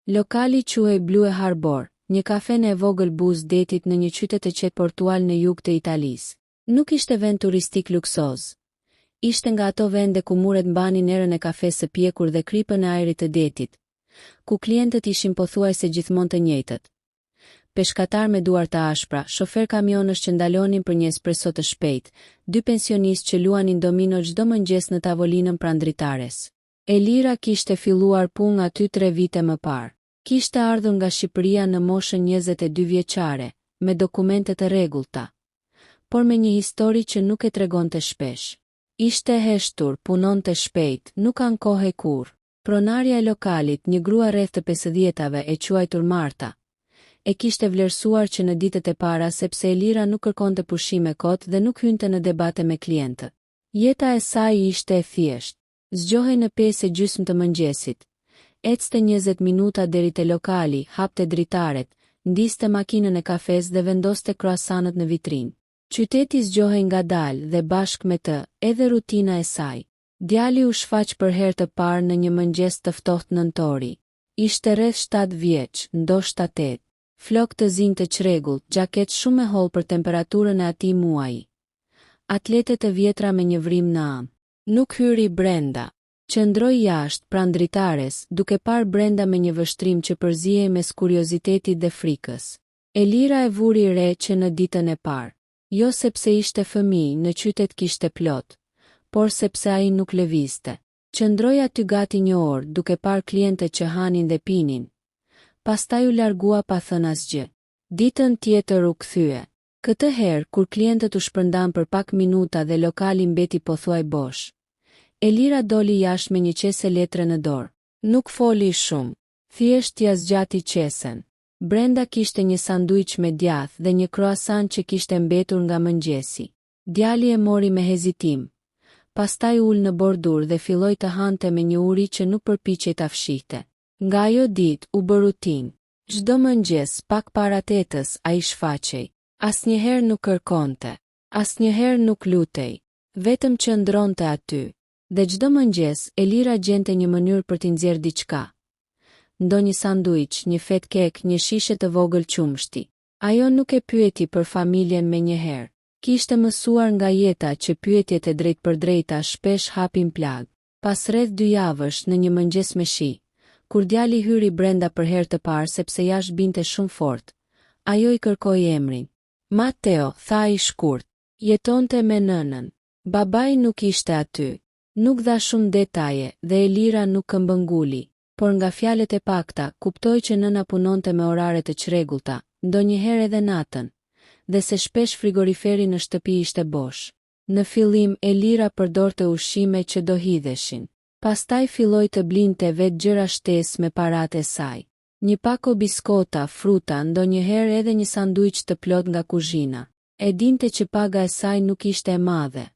Lokali quhej Blue Harbor, një kafene e vogël buz detit në një qytet të qetë portual në jug të Italisë. Nuk ishte vend turistik luksoz. Ishte nga ato vende ku muret mbanin erën e kafes së pjekur dhe kripën e ajrit të detit, ku klientët ishin pothuajse gjithmonë të njëjtët. Peshkatar me duar të ashpra, shofer kamionësh që ndalonin për një espresso të shpejt, dy pensionistë që luanin domino çdo mëngjes në tavolinën prandritares. Elira kishte filluar punë aty 3 vite më parë. Kishte ardhur nga Shqipëria në moshën 22 vjeçare, me dokumente të rregullta, por me një histori që nuk e tregonte shpesh. Ishte heshtur, punonte shpejt, nuk ankohej kurrë. Pronarja e lokalit, një grua rreth të 50-ave e quajtur Marta, e kishte vlerësuar që në ditët e para sepse Elira nuk kërkonte pushime kot dhe nuk hynte në debate me klientët. Jeta e saj ishte e thjeshtë. Zgjohej në 5:30 të mëngjesit. Ecte 20 minuta deri te lokali, hapte dritaret, ndiste makinën e kafes dhe vendoste kroasanët në vitrinë. Qyteti zgjohej ngadalë dhe bashkë me të, edhe rutina e saj. Djali u shfaq për herë të parë në një mëngjes të ftohtë nëntori. Ishte rreth 7 vjeç, ndoshta 8. Flok të zinj të çrregullt, xhaket shumë e hollë për temperaturën e atij muaji. Atlete të vjetra me një vrim në anë. Nuk hyri brenda. Qëndroi jashtë, pranë dritares, duke parë brenda me një vështrim që përzihej mes kuriozitetit dhe frikës. Elira e vuri re që në ditën e parë. Jo sepse ishte fëmijë, në qytet kishte plot, por sepse ai nuk lëvizte. Qëndroi aty gati një orë, duke parë klientët që hanin dhe pinin. Pastaj u largua pa thënë asgjë. Ditën tjetër u kthye. Këtë herë, kur klientët u shpërndan për pak minuta dhe lokali mbeti pothuaj bosh, Elira doli jashtë me një qese letre në dorë. Nuk foli shumë, thjesht ia zgjati qesen. Brenda kishte një sanduiç me djath dhe një kroasan që kishte mbetur nga mëngjesi. Djali e mori me hezitim. Pastaj ul në bordur dhe filloi të hante me një uri që nuk përpiqej ta fshihte. Nga ajo ditë u bë rutinë. Çdo mëngjes, pak para 8-s, ai shfaqej. Asnjëherë nuk kërkonte, asnjëherë nuk lutej, vetëm qëndronte aty. Dhe çdo mëngjes, Elira gjente një mënyrë për t'i nxjerrë diçka. Ndonjë sanduiç, një fet kek, një shishe të vogël qumshti. Ajo nuk e pyeti për familjen menjëherë. Kishte mësuar nga jeta që pyetjet e drejtpërdrejta shpesh hapin plag. Pas rreth 2 javësh, në një mëngjes me shi, kur djali hyri brenda për herë të parë sepse jashtë binte shumë fort, ajo i kërkoi emrin. Matteo, tha i shkurt. Jetonte me nënën. Babai nuk ishte aty. Nuk dha shumë detaje dhe Elira nuk këmbënguli, por nga fjalët e pakta kuptoi që nëna punonte me orare të çrregullta, ndonjëherë edhe natën, dhe se shpesh frigoriferi në shtëpi ishte bosh. Në fillim Elira përdorte ushqime që do hidheshin. Pastaj filloi të blinte vetë gjëra shtesë me paratë e saj. Një pako biskota, fruta, ndonjëherë edhe një sanduiç të plot nga kuzhina. E dinte që paga e saj nuk ishte e madhe,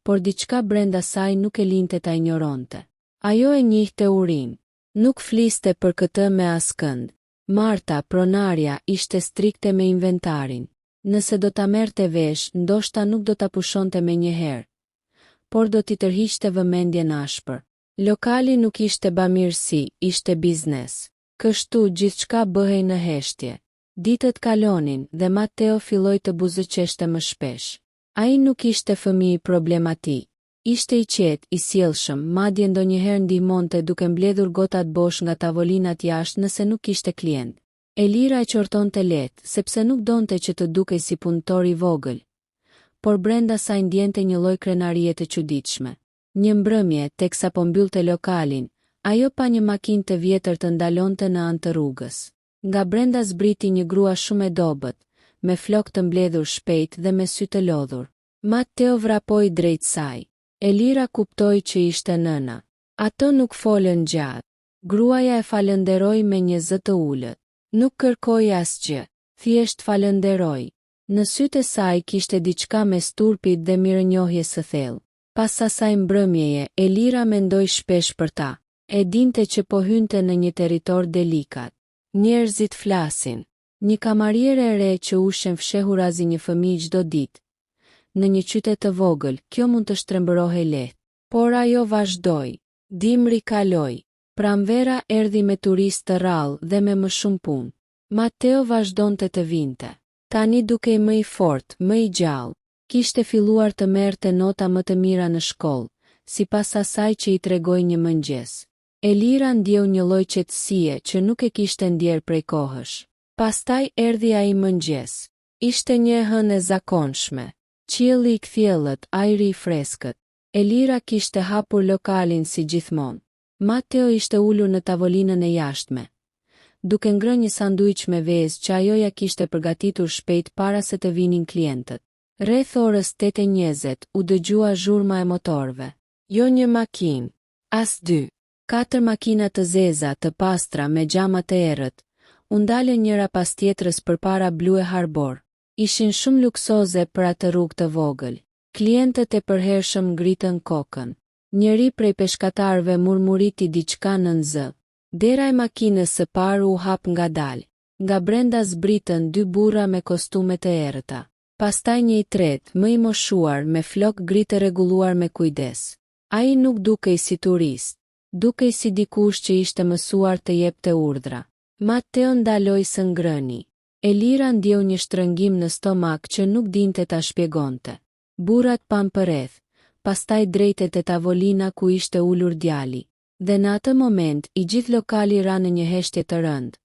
por diçka brenda saj nuk e linte ta injoronte. Ajo e njihte urin. Nuk fliste për këtë me askënd. Marta, pronarja, ishte strikte me inventarin. Nëse do ta merrte vesh, ndoshta nuk do ta pushonte menjëherë, por do t'i tërhiqte vëmendjen ashpër. Lokali nuk ishte bamirësi, ishte biznes. Kështu gjithçka bëhej në heshtje. Ditët kalonin dhe Matteo filloi të buzëqeshte më shpesh. Ai nuk ishte fëmijë problematik. Ishte i qetë, i sjellshëm, madje ndonjëherë ndihmonte duke mbledhur gotat bosh nga tavolinat jashtë nëse nuk kishte klient. Elira e qortonte lehtë, sepse nuk donte që të dukej si punëtor i vogël, por brenda saj ndjente një lloj krenarie të çuditshme. Një mbrëmje, teksa po mbyllte lokalin, ajo pa një makinë të vjetër të ndalonte në anë të rrugës. Nga brenda zbriti një grua shumë e dobët, me flok të mbledhur shpejt dhe me sy të lodhur. Matteo vrapoi drejt saj. Elira kuptoi që ishte nëna. Ato nuk folën gjatë. Gruaja e falënderoi me një zë të ulët. Nuk kërkoi asgjë, thjesht falënderoi. Në sytë e saj kishte diçka mes turpit dhe mirënjohjes së thellë. Pas asaj mbrëmjeje, Elira mendoi shpesh për ta. E dinte që po hynte në një territor delikat. Njerëzit flasin. Një kamariere e re që ushen fshehurazi një fëmijë çdo ditë. Në një qytet të vogël, kjo mund të shtrembërohej lehtë. Por ajo vazhdoi. Dimri kaloi. Pranvera erdhi me turistë të rrallë dhe me më shumë punë. Matteo vazhdonte të vinte. Tani dukej më i fortë, më i gjallë. Kishte filluar të merrte nota më të mira në shkollë, sipas asaj që i tregoi një mëngjes. Elira ndjeu një lloj qetësie që nuk e kishte ndjer prej kohësh. Pastaj erdhi ai mëngjes. Ishte një hënë e zakonshme. Qielli i kthjellët, ajri i freskët. Elira kishte hapur lokalin si gjithmonë. Matteo ishte ulur në tavolinën e jashtme, duke ngrënë një sanduiç me vezë që ajo ja kishte përgatitur shpejt para se të vinin klientët. Rreth orës 8:20 u dëgjua zhurma e motorëve. Jo një makinë, as dy. 4 makina të zeza, të pastra me xhama të errët, u ndalën njëra pas tjetrës përpara Blue Harbor. Ishin shumë luksoze për atë rrugë të vogël. Klientët e përhershëm ngritën kokën. Njëri prej peshkatarëve murmuriti diçka nën zë. Dera e makinës së parë u hap ngadalë. Nga brenda zbritën 2 burra me kostume të errëta. Pastaj një i tretë, më i moshuar, me flok gri të rregulluar me kujdes. Ai nuk dukej si turist, dukej si dikush që ishte mësuar të jepte urdhra. Matteo ndaloi së ngrëni. Elira ndjeu një shtrëngim në stomak që nuk dinte ta shpjegonte. Burrat pan përreth, pastaj drejtet e tavolina ku ishte ulur djali. Dhe në atë moment, i gjithë lokali ra në një heshtje të rëndë.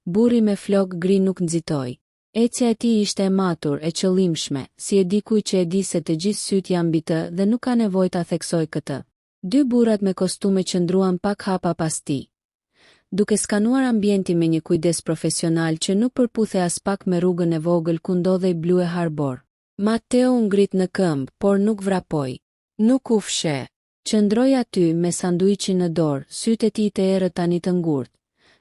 Burri me flok gri nuk nxitoi. Ecja e tij ishte e matur, e qëllimshme, si e dikuj që e di se të gjithë syt janë mbi të dhe nuk ka nevojë ta theksoj këtë. 2 burrat me kostume qëndruan pak hapa pas tij, duke skanuar ambientin me një kujdes profesional që nuk përputhe as pak me rrugën e vogël ku ndodhej Blue Harbor. Matteo u ngrit në këmbë, por nuk vrapoi. Nuk u fsheh. Qëndroi aty me sanduiçin në dorë, sytë e tij të errët tani të ngurtë,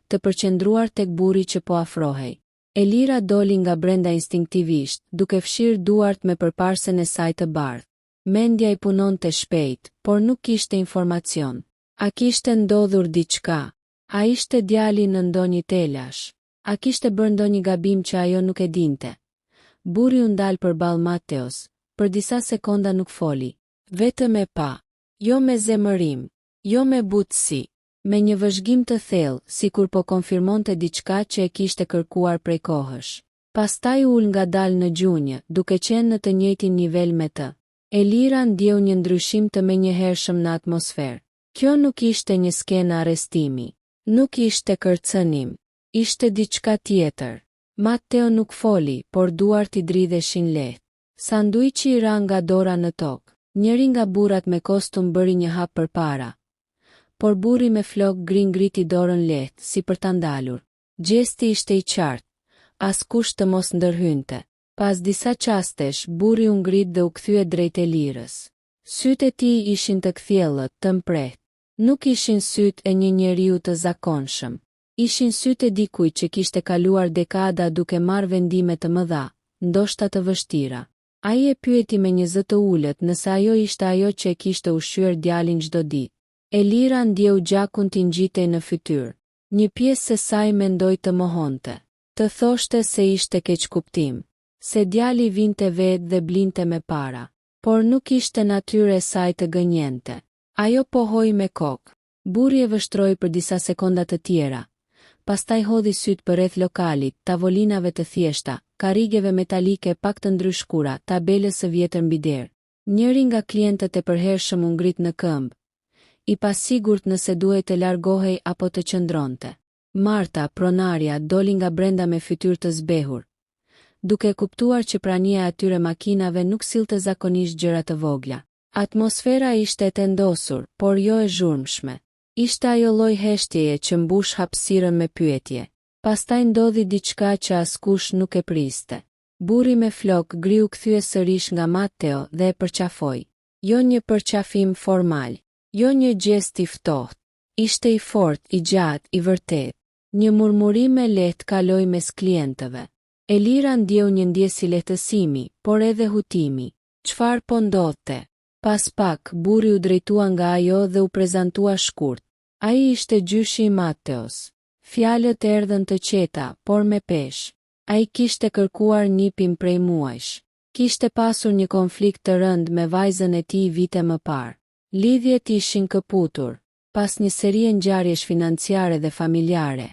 të përqendruar tek burri që po afrohej. Elira doli nga brenda instinktivisht, duke fshirë duart me përparsen e saj të bardhë. Mendja i punonte shpejt, por nuk kishte informacion. A kishte ndodhur diçka? A ishte djali në ndonjë telash? A kishte bërë ndonjë gabim që ajo nuk e dinte? Burri u ndal përballë Matteos, për disa sekonda nuk foli, vetëm e pa. Jo me zemërim, jo me butësi, me një vëzhgim të thellë, sikur po konfirmonte diçka që e kishte kërkuar prej kohësh. Pastaj ul ngadalë në gjunjë, duke qenë në të njëjtin nivel me të. Elira ndjeu një ndryshim të menjëhershëm në atmosferë. Kjo nuk ishte një skenë arrestimi, nuk ishte kërcënim, ishte diçka tjetër. Matteo nuk foli, por duart i dridheshin lehtë. Sanduiçi i ra nga dora në tokë. Njëri nga burrat me kostum bëri një hap përpara, por burri me flok gri ngriti dorën lehtë, si për ta ndalur. Gjesti ishte i qartë, askush të mos ndërhynte. Pas disa qastesh, burri u ngrit dhe u kthye drejt Elirës. Sytë e tij ishin të kthjellët, të mprehtë. Nuk ishin sytë e një njeriu të zakonshëm. Ishin sytë e dikujt që kishte kaluar dekada duke marrë vendime të mëdha, ndoshta të vështira. Ai e pyeti me një zë të ulët nëse ajo ishte ajo që e kishte ushqyer djalin çdo ditë. Elira ndjeu gjakun t'i ngjitej në fytyrë. Një pjesë e saj mendoi të mohonte. Të thoshte se ishte keqkuptim, se djali vinte vetë dhe blinte me para, por nuk ishte natyre e saj të gënjente. Ajo pohoi me kokë. Burri e vështroi për disa sekonda të tjera. Pastaj hodhi syt përreth lokalit, tavolinave të thjeshta, karrigeve metalike pak të ndryshkura, tabelës së vjetër mbi derë. Njëri nga klientët e përhershëm u ngrit në këmbë, i pasigurt nëse duhej të largohej apo të qëndronte. Marta, pronarja, doli nga brenda me fytyrë të zbehur, duke kuptuar që prania e atyre makinave nuk sillte zakonisht gjëra të vogla. Atmosfera ishte e tendosur, por jo e zhurmshme. Ishte ajo lloj heshtjeje që mbush hapësirën me pyetje. Pastaj ndodhi diçka që askush nuk e priste. Burri me flok gri u kthye sërish nga Matteo dhe e përqafoi. Jo një përqafim formal, jo një gjest i ftohtë. Ishte i fortë, i gjatë, i vërtetë. Një murmurim e lehtë kaloi mes klientëve. Elira ndjeu një ndjesë lehtësimi, por edhe hutimi. Çfarë po ndodhte? Pas pak, burri u drejtua nga ajo dhe u prezantua shkurt. Ai ishte gjyshi i Matteos. Fjalët erdhën të qeta, por me peshë. Ai kishte kërkuar nipin prej muajsh. Kishte pasur një konflikt të rënd me vajzën e tij vite më parë. Lidhjet ishin këputur. pas një serie ngjarjesh financiare dhe familjare.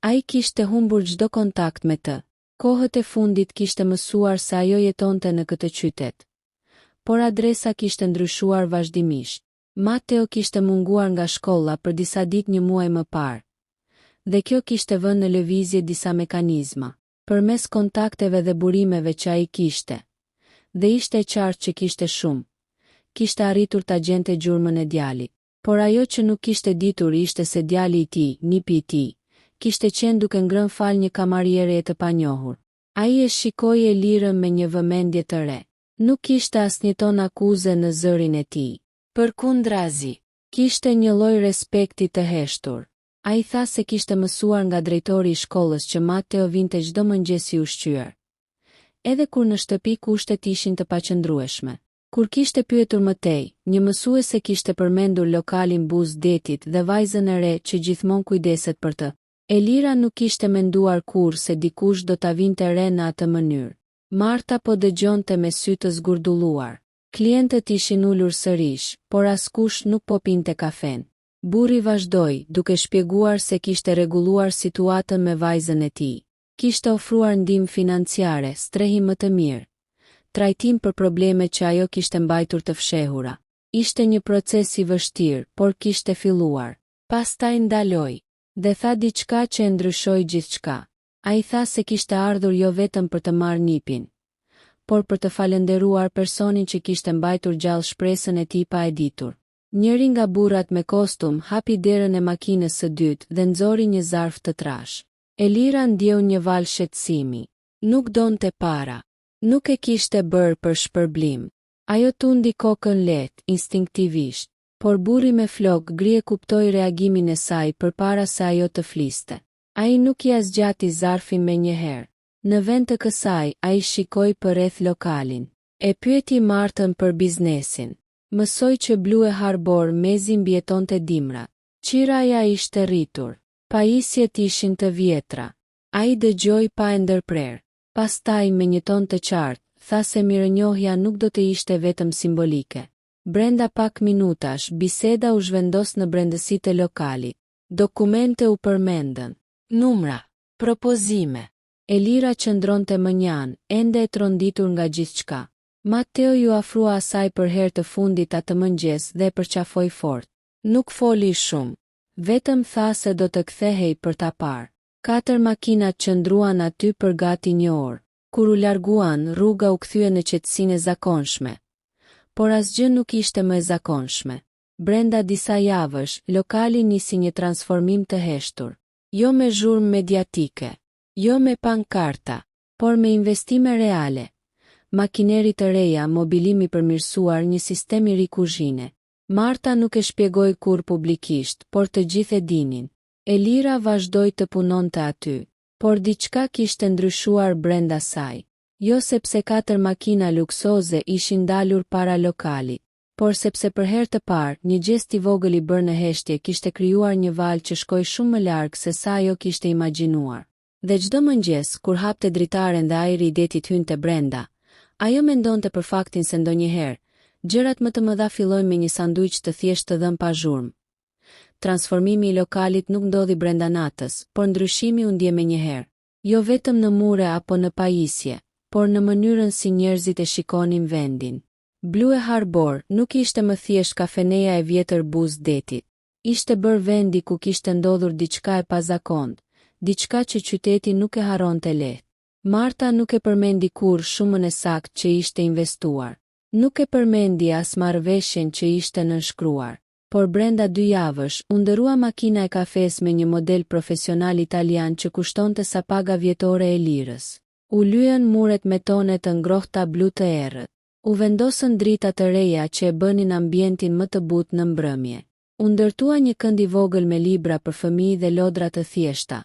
Ai kishte humbur çdo kontakt me të. Kohët e fundit kishte mësuar se ajo jetonte në këtë qytet. Por adresa kishte ndryshuar vazhdimisht. Mateo kishte munguar nga shkolla për disa ditë një muaj më parë. Dhe kjo kishte vënë në lëvizje disa mekanizma, përmes kontakteve dhe burimeve që ai kishte. Dhe ishte e qartë që kishte shumë. Kishte arritur ta gjente gjurmën e djalit. Por ajo që nuk kishte ditur ishte se djali i tij, nipi i tij, kishte qenë duke ngrënë fal një kamariere e të panjohur. Ai e shikoi Elirën me një vëmendje të re. Nuk kishte asnjë ton akuze në zërin e tij. Përkundrazi, kishte një lloj respekti të heshtur. Ai tha se kishte mësuar nga drejtori i shkollës që Mateo vinte çdo mëngjes i ushqyer. Edhe kur në shtëpi kushtet ishin të paqëndrueshme. Kur kishte pyetur më tej, një mësuese kishte përmendur lokalin Buz Detit dhe vajzën e re që gjithmonë kujdeset për të. Elira nuk kishte menduar kurrë se dikush do ta vinte re në atë mënyrë. Marta po dëgjonte me sy të zgurdulluar. Klientët ishin ulur sërish, por askush nuk po pinte kafen. Burri vazhdoi, duke shpjeguar se kishte rregulluar situatën me vajzën e tij. Kishte ofruar ndihmë financiare, strehim më të mirë. Trajtim për probleme që ajo kishte mbajtur të fshehura. Ishte një proces i vështirë, por kishte filluar. Pastaj ndaloi dhe tha diçka që e ndryshoi gjithçka. Ai tha se kishte ardhur jo vetëm për të marrë nipin, por për të falënderuar personin që kishte mbajtur gjallë shpresën e tij pa e ditur. Njëri nga burrat me kostum hapi derën e makinës së dytë dhe nxori një zarf të trash. Elira ndjeu një val shqetësimi. Nuk donte para. Nuk e kishte bërë për shpërblim. Ajo tundi kokën lehtë, instinktivisht, por burri me flok grije kuptoi reagimin e saj përpara se ajo të fliste. Ai nuk ia zgjati zarfin menjëherë. Në vend të kësaj, ai shikoi përreth lokalin. E pyeti Martën për biznesin. Mësoi që Blue Harbor mezi mbjetonte dimrat. Qiraja ishte rritur. Pajisjet ishin të vjetra. Ai dëgjoi pa e ndërprer. Pastaj me një ton të qartë, tha se mirënjohja nuk do të ishte vetëm simbolike. Brenda pak minutash, biseda u zhvendos në brendësitë e lokalit. Dokumente u përmendën. Numra, propozime. Elira qëndronte mënjan, ende e tronditur nga gjithçka. Mateo ju afrua asaj për herë të fundit atë mëngjes dhe përqafoi fort. Nuk foli shumë. Vetëm tha se do të kthehej për ta parë. 4 makinat qëndruan aty për gati një orë. Kur u larguan, rruga u kthye në qetësinë e zakonshme. Por asgjë nuk ishte më e zakonshme. Brenda disa javësh, lokali nisi një transformim të heshtur. Jo me zhurmë mediatike, jo me pankarta, por me investime reale. Makineri të reja, mobilimi përmirësuar, një sistem i ri kuzhine. Marta nuk e shpjegoi kur publikisht, por të gjithë e dinin. Elira vazhdoi të punonte aty, por diçka kishte ndryshuar brenda saj. Jo sepse 4 makina luksoze ishin dalur para lokalit, por sepse për herë të parë, një gjest i vogël i bërë në heshtje kishte krijuar një valë që shkoi shumë më larg se sa ajo kishte imagjinuar. Dhe çdo mëngjes, kur hapte dritaren dhe ajri i detit hynte brenda, ajo mendonte për faktin se ndonjëherë, gjërat më të mëdha fillojnë me një sanduiç të thjeshtë të dhënë pa zhurmë. Transformimi i lokalit nuk ndodhi brenda natës, por ndryshimi u ndje menjëherë. Jo vetëm në mure apo në pajisje, por në mënyrën si njerëzit e shikonin vendin. Blue Harbor nuk ishte më thjesht kafeneja e vjetër Buz Detit. Ishte bërë vendi ku kishte ndodhur diçka e pazakontë, diçka që qyteti nuk e harronte lehtë. Marta nuk e përmendi kurrë shumën e saktë që ishte investuar. Nuk e përmendi as marrëveshjen që ishte nënshkruar. Por brenda 2 javësh, u ndërua makina e kafes me një model profesional italian që kushtonte sa paga vjetore e lirës. U lyen muret me tone të ngrohta blu të errët. U vendosën drita të reja që e bënin ambientin më të butë në mbrëmje. U ndërtua një kënd i vogël me libra për fëmijë dhe lodra të thjeshta.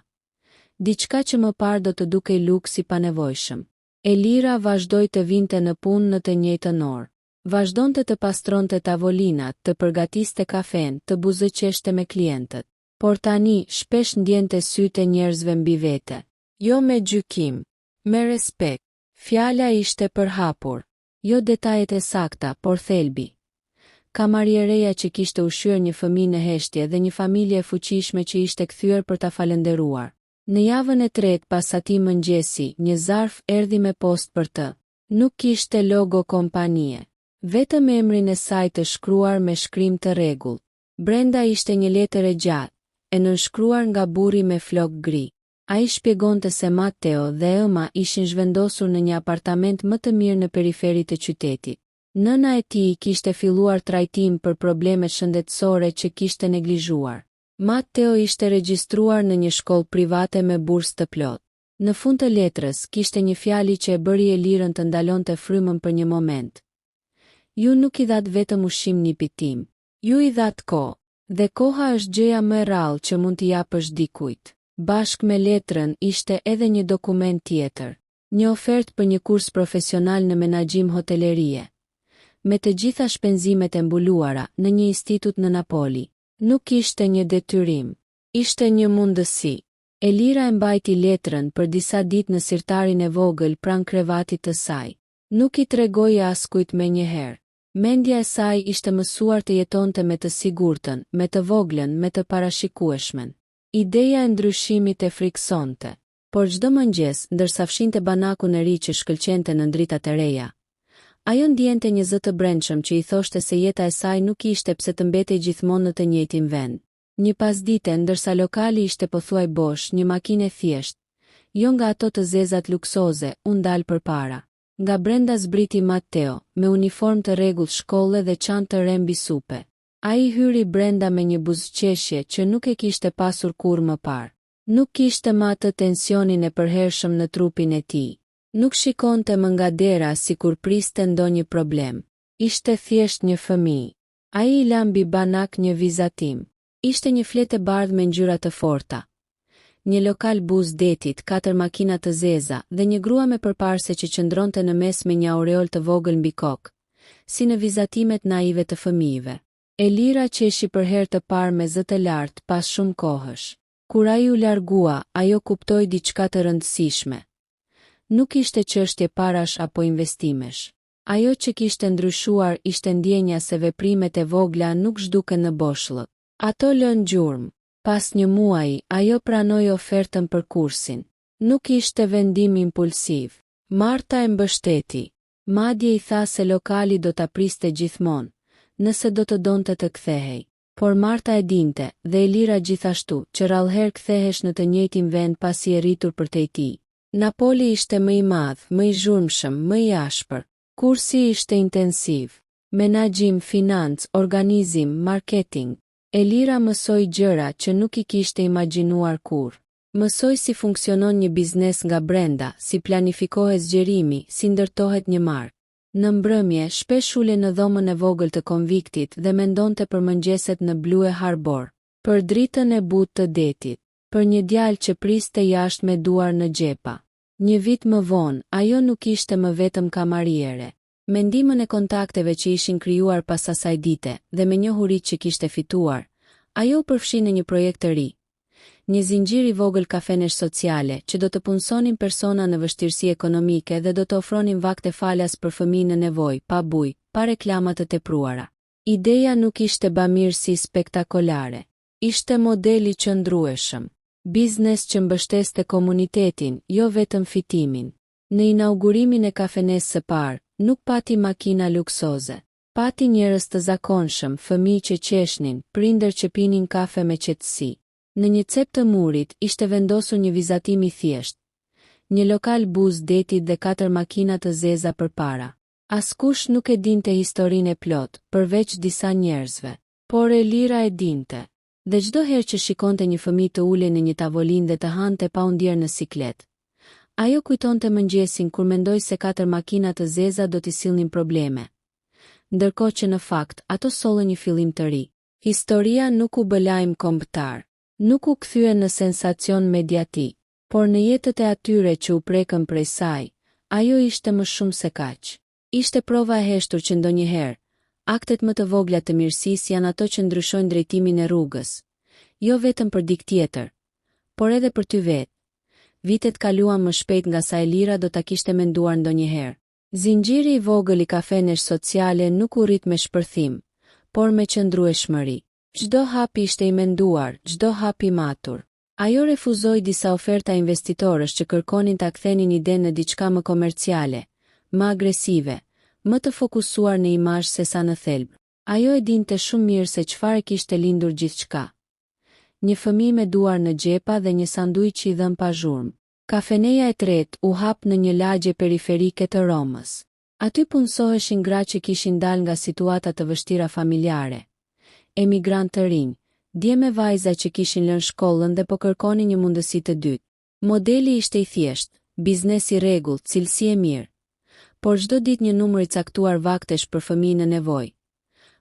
Diçka që më parë do të dukej luks i panevojshëm. Elira vazhdoi të vinte në punë në të njëjtën orë. Vazhdonte të pastronte tavolinat, të përgatiste kafen, të buzëqeshte me klientët. Por tani shpesh ndjente sytë e njerëzve mbi vete. Jo me gjykim, me respekt. Fjala ishte përhapur. Jo detajet e sakta, por thelbi. kamariereja që kishte ushqyer një fëmijë në heshtje dhe një familje e fuqishme që ishte kthyer për ta falënderuar. Në javën e tretë pas atij mëngjesi, një zarf erdhi me postë për të. Nuk kishte logo kompanie, vetëm emrin e saj të shkruar me shkrim të rregullt. Brenda ishte një letër e gjatë, e nënshkruar nga burri me flok gri. Ai shpjegonte se Matteo dhe Emma ishin zhvendosur në një apartament më të mirë në periferi të qytetit. Nëna e tij kishte filluar trajtim për problemet shëndetësore që kishte neglizhuar. Matteo ishte regjistruar në një shkollë private me bursë të plotë. Në fund të letrës kishte një fjali që e bëri Elirën të ndalonte frymën për një moment. Ju nuk i dhat vetëm ushqim nipit tim. Ju i dhat kohë, dhe koha është gjëja më e rrallë që mund t'i japësh dikujt. Bashkë me letrën ishte edhe një dokument tjetër, një ofertë për një kurs profesional në menaxhim hotelerie, me të gjitha shpenzimet e mbuluara në një institut në Napoli. Nuk ishte një detyrim, ishte një mundësi. Elira e mbajti letrën për disa ditë në sirtarin e vogël pranë krevatit të saj. Nuk i tregoi askujt menjëherë. Mendja e saj ishte mësuar të jetonte me të sigurtën, me të voglën, me të parashikueshmen. Ideja e ndryshimit e friksonte, por çdo mëngjes, ndërsa fshinte banakun e ri që shkëlqente në ndritat e reja, ajo ndjente një zë të brendshëm që i thoshte se jeta e saj nuk ishte pse të mbetej gjithmonë në të njëjtin vend. Një pasdite, ndërsa lokali ishte pothuaj bosh, një makinë e thjeshtë, jo nga ato të zezat luksoze, u ndal përpara. Nga brenda zbriti Matteo, me uniformë të rregullt shkolle dhe çantë të re mbi supe. Ai hyri brenda me një buzëqeshje që nuk e kishte pasur kurrë më parë. Nuk kishte më atë tensionin e përhershëm në trupin e tij. Nuk shikonte më nga dera sikur priste ndonjë problem. Ishte thjesht një fëmijë. Ai i la mbi banak një vizatim. Ishte një fletë e bardhë me ngjyra të forta. Një lokal buzë detit, 4 makina të zeza dhe një grua me përparse që qëndronte në mes me një aureol të vogël mbi kokë, si në vizatimet naive të fëmijëve. Elira qeshi për herë të parë me zë të lartë pas shumë kohësh. Kur ai u largua, ajo kuptoi diçka të rëndësishme. Nuk ishte çështje parash apo investimesh. Ajo që kishte ndryshuar ishte ndjenja se veprimet e vogla nuk zhduken në boshllëk. Ato lën gjurmë. Pas një muaji, ajo pranoi ofertën për kursin. Nuk ishte vendim impulsiv. Marta e mbështeti. Madje i tha se lokali do ta priste gjithmonë, nëse do të donte të kthehej. Por Marta e dinte, dhe Elira gjithashtu, që rallëherë kthehesh në të njëjtin vend pasi e rritur për te tij. Napoli ishte më i madh, më i zhurmshëm, më i ashpër. Kursi ishte intensiv. Menaxhim, financë, organizim, marketing. Elira mësoi gjëra që nuk i kishte imagjinuar kurrë. Mësoi si funksionon një biznes nga brenda, si planifikohet zgjerimi, si ndërtohet një markë. Në mbrëmje, shpesh ule në dhomën e vogël të konviktit dhe mendonte për mëngjeset në Blue Harbor, për dritën e butë të detit, për një djalë që priste jashtë me duar në xhepa. Një vit më vonë, ajo nuk ishte më vetëm kamariere. Me ndihmën e kontakteve që ishin krijuar pas asaj dite dhe me njohuritë që kishte fituar, ajo u përfshi në një projekt të ri. Një zinxhir i vogël kafenesh sociale që do të punësonin persona në vështirësi ekonomike dhe do të ofronin vakte falas për fëmijë në nevojë, pa bujë, pa reklama të tepruara. Ideja nuk ishte bamirësi spektakolare. Ishte model i qëndrueshëm. Biznes që mbështeste komunitetin, jo vetëm fitimin. Në inaugurimin e kafenesë së parë, nuk pati makina luksoze. Pati njerëz të zakonshëm, fëmijë që qeshnin, prindër që pinin kafe me qetësi. Në një cep të murit ishte vendosur një vizatim i thjeshtë. Një lokal buzë detit dhe 4 makina të zeza përpara. Askush nuk e dinte historinë e plot, përveç disa njerëzve. Por Elira e dinte. Dhe çdo herë që shikonte një fëmijë të ulej në një tavolinë dhe të hante pa u ndier në siklet, ajo kujtonte mëngjesin kur mendoi se 4 makina të zeza do t'i sillnin probleme. Ndërkohë që në fakt ato sollën një fillim të ri. Historia nuk u bë lajm kombëtar, nuk u kthye në sensacion mediatik, por në jetët e atyre që u prekën prej saj, ajo ishte më shumë se kaq. Ishte prova e heshtur që ndonjëherë aktet më të vogla të mirësisë janë ato që ndryshojnë drejtimin e rrugës, jo vetëm për dikë tjetër, por edhe për ty vetë. Vitet kaluan më shpejt nga sa Elira do ta kishte menduar ndonjëherë. Zinxhiri i vogël i kafenesh sociale nuk u rrit me shpërthim, por me qëndrueshmëri. Çdo hap ishte i menduar, çdo hap i matur. Ajo refuzoi disa oferta investitorësh që kërkonin ta kthenin idenë në diçka më komerciale, më agresive, më të fokusuar në imazh sesa në thelb. Ajo e dinte shumë mirë se çfarë kishte lindur gjithçka. Një fëmijë me duar në xhepa dhe një sanduiç i dhënë pa zhurmë. Kafeneja e tretë u hap në një lagje periferike të Romës. Aty punësoheshin gra që kishin dalë nga situata të vështira familjare, emigrant të rinj, dje me vajza që kishin lënë shkollën dhe po kërkonin një mundësi të dytë. Modeli ishte i thjeshtë, biznes i rregullt, cilësi e mirë, por çdo ditë një numër i caktuar vaktesh për fëmijë në nevojë.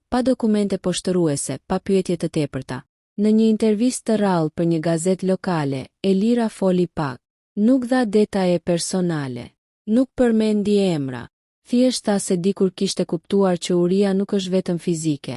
Pa dokumente poshtëruese, pa pyetje të tepërta. Në një intervistë të rrallë për një gazetë lokale, Elira foli pak. Nuk dha detaje personale, nuk përmendi emra, thjesht tha se dikur kishte kuptuar që uria nuk është vetëm fizike.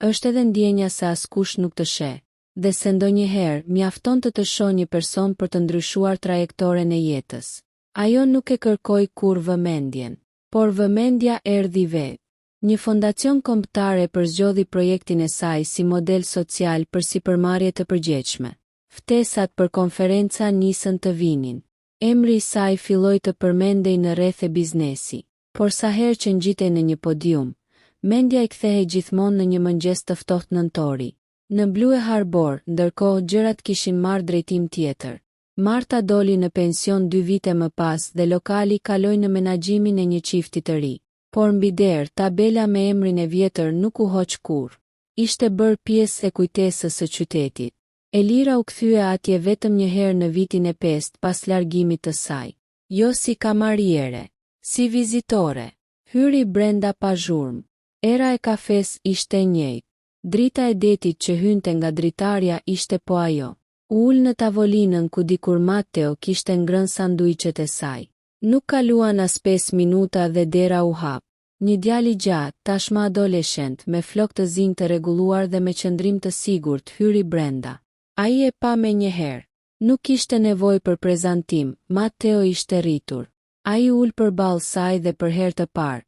Është edhe ndjenja se askush nuk të sheh, dhe se ndonjëherë mjafton të shoh një person për të ndryshuar trajektoren e jetës. Ajo nuk e kërkoi kurrë vëmendjen, por vëmendja erdhi vetë. Një fondacion kombëtar e përzgjodhi projektin e saj si model social për sipërmarrje të përgjegjshme. Ftesat për konferenca nisën të vinin. Emri i saj filloi të përmendej në rreth e biznesi, por sa herë që ngjitej në një podium, mendja i kthehej gjithmonë në një mëngjes të ftohtë nëntori. Në Blue Harbor, ndërkohë gjërat kishin marrë drejtim tjetër. Marta doli në pension 2 vite më pas dhe lokali kaloi në menaxhimin e një çifti të ri. Por mbi derë, tabela me emrin e vjetër nuk u hoq kurrë. Ishte bërë pjesë e kujtesës së qytetit. Elira u kthye atje vetëm një herë në vitin e 5 pas largimit të saj. Jo si kamariere, si vizitore. Hyri brenda pa zhurmë. Era e kafes ishte e njëjtë. Drita e detit që hynte nga dritarja ishte po ajo. U ul në tavolinën ku dikur Matteo kishte ngrënë sanduiçet e saj. Nuk kaluan as 5 minuta dhe dera u hap. Një djalë i gjatë, tashmë adoleshent, me flokë të zinj të rregulluar dhe me qëndrim të sigurt, hyri brenda. Ai e pa me njëherë. Nuk kishte nevojë për prezantim, Matteo ishte rritur. Ai ul përballë saj dhe për herë të parë.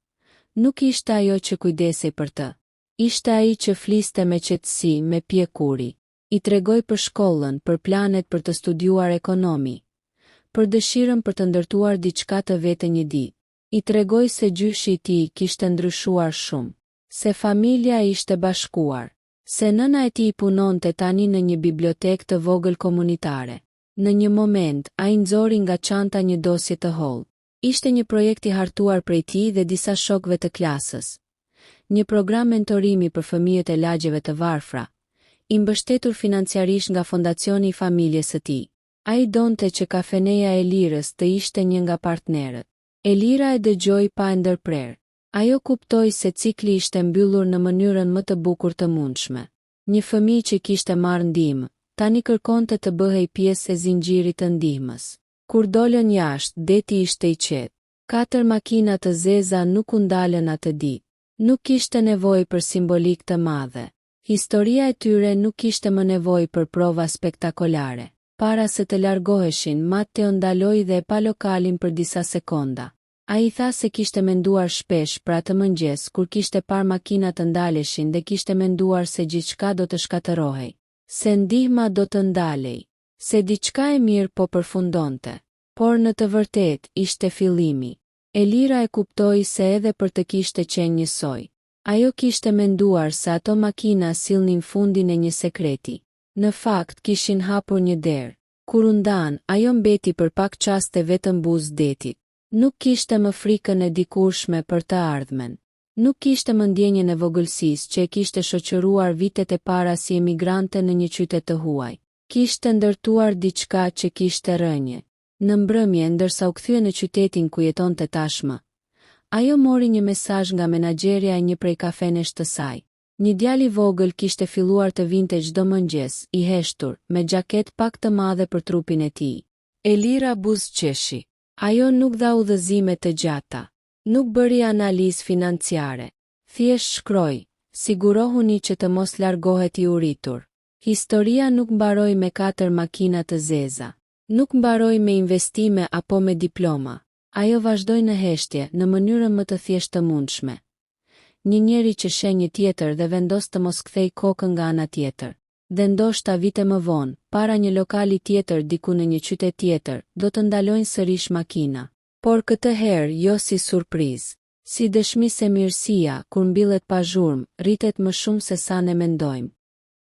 Nuk ishte ajo që kujdesej për të. Ishte ai që fliste me qetësi, me pjekuri. I tregoi për shkollën, për planet për të studiuar ekonomi, për dëshirën për të ndërtuar diçka të vetë një ditë. I tregoi se gjyshi i tij kishte ndryshuar shumë, se familja ishte bashkuar, se nëna e tij punonte tani në një bibliotekë të vogël komunitare. Në një moment, ai nxori nga çanta një dosje të hollë. Ishte një projekt i hartuar prej tij dhe disa shokëve të klasës. Një program mentorimi për fëmijët e lagjeve të varfra, i mbështetur financiarisht nga fondacioni i familjes së tij. Ai donte që kafeneja e Elirës të ishte një nga partnerët. Elira e dëgjoi pa e ndërprer. Ajo kuptoi se cikli ishte mbyllur në mënyrën më të bukur të mundshme. Një fëmijë që kishte marrë ndihmë, tani kërkonte të bëhej pjesë e zinxhirit të ndihmës. Kur dolën jashtë, deti ishte i qetë. 4 makina të zeza nuk u ndalën atë ditë. Nuk kishte nevojë për simbolik të madhe. Historia e tyre nuk kishte më nevojë për prova spektakolare. Para se të largoheshin, Matteo ndaloi dhe e pa lokalin për disa sekonda. Ai tha se kishte menduar shpesh për atë mëngjes kur kishte parë makinat të ndaleshin dhe kishte menduar se gjithçka do të shkatërrohej, se ndihma do të ndalej, se diçka e mirë po përfundonte. Por në të vërtetë ishte fillimi. Elira e kuptoi se edhe për të kishte qenë njësoj. Ajo kishte menduar se ato makina sillnin fundin e një sekreti. Në fakt kishin hapur një derë. Kur u ndan, ajo mbeti për pak çaste vetëm buzë detit. Nuk kishte më frikën e dikurshme për të ardhmen. Nuk kishte më ndjenjen e vogëlsisë që e kishte shoqëruar vitet e para si emigrante në një qytet të huaj. Kishte ndërtuar diçka që kishte rënje. Në mbrëmje, ndërsa u kthye në qytetin ku jetonte tashmë, ajo mori një mesazh nga menaxherja e një prej kafenesh të saj. Një djalë i vogël kishte filluar të vinte çdo mëngjes, i heshtur, me xhaketë pak të madhe për trupin e tij. Elira buzëqeshi. Ajo nuk dha udhëzime të gjata. Nuk bëri analizë financiare. Thjesht shkroi, sigurohuni që të mos largohet i uritur. Historia nuk mbaroi me 4 makina të zeza. Nuk mbaroi me investime apo me diploma. Ajo vazhdoi në heshtje, në mënyrën më të thjeshtë të mundshme. një njeri që sheh një tjetër dhe vendos të mos kthej kokën nga ana tjetër. Dhe ndoshta vite më vonë, para një lokali tjetër diku në një qytet tjetër, do të ndalojnë sërish makina. Por këtë herë jo si surprizë. Si dëshmi se mirësia, kur mbillet pa zhurmë, rritet më shumë se sa ne mendojmë.